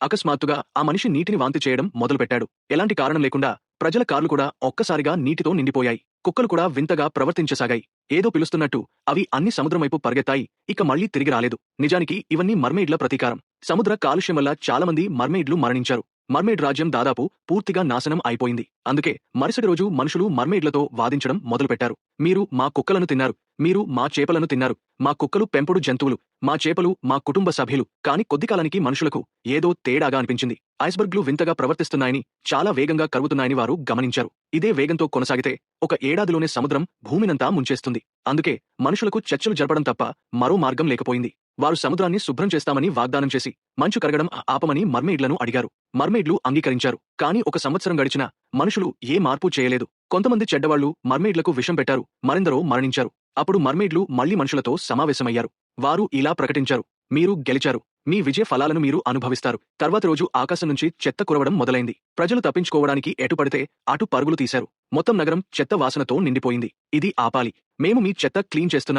అకస్మాత్తుగా ఆ మనిషి నీటిని వాంతి చేయడం మొదలుపెట్టాడు. ఎలాంటి కారణం లేకుండా ప్రజల కార్లు కూడా ఒక్కసారిగా నీటితో నిండిపోయాయి. కుక్కలు కూడా వింతగా ప్రవర్తించసాగాయి. ఏదో పిలుస్తున్నట్టు అవి అన్ని సముద్రం వైపు పరిగెత్తాయి. ఇక మళ్లీ తిరిగి రాలేదు. నిజానికి ఇవన్నీ మర్మెయిడ్ల ప్రతీకారం. సముద్ర కాలుష్యం వల్ల చాలామంది మర్మెయిడ్లు మరణించారు. మర్మెయిడ్ రాజ్యం దాదాపు పూర్తిగా నాశనం అయిపోయింది. అందుకే మరుసటి రోజు మనుషులు మర్మెయిడ్లతో వాదించడం మొదలుపెట్టారు. మీరు మా కుక్కలను తిన్నారు, మీరు మా చేపలను తిన్నారు, మా కుక్కలు పెంపుడు జంతువులు, మా చేపలు మా కుటుంబ సభ్యులు. కాని కొద్ది కాలానికి మనుషులకు ఏదో తేడాగా అనిపించింది. ఐస్బర్గ్లు వింతగా ప్రవర్తిస్తున్నాయని, చాలా వేగంగా కరుగుతున్నాయని వారు గమనించారు. ఇదే వేగంతో కొనసాగితే ఒక ఏడాదిలోనే సముద్రం భూమినంతా ముంచేస్తుంది. అందుకే మనుషులకు చర్చలు జరపడం తప్ప మరో మార్గం లేకపోయింది. వారు సముద్రాన్ని శుభ్రం చేస్తామని వాగ్దానం చేసి మంచు కరగడం ఆపమని మర్మెయిడ్లను అడిగారు. మర్మెయిడ్లు అంగీకరించారు. కానీ 1 సంవత్సరం గడిచినా మనుషులు ఏ మార్పు చేయలేదు. కొంతమంది చెడ్డవాళ్లు మర్మెయిడ్లకు విషం పెట్టారు, మరెందరో మరణించారు. అప్పుడు మర్మెయిడ్లు మళ్లీ మనుషులతో సమావేశమయ్యారు. వారు ఇలా ప్రకటించారు: మీరు గెలిచారు. మీ విజయ ఫలాలను మీరు అనుభవిస్తారు. తర్వాతి రోజు ఆకాశం నుంచి చెత్త కురవడం మొదలైంది. ప్రజలు తప్పించుకోవడానికి ఎటు పడితే అటు పరుగులు తీశారు. మొత్తం నగరం చెత్త వాసనతో నిండిపోయింది. ఇది ఆపాలి. మేము మీ చెత్త క్లీన్ చేస్తున్నాం.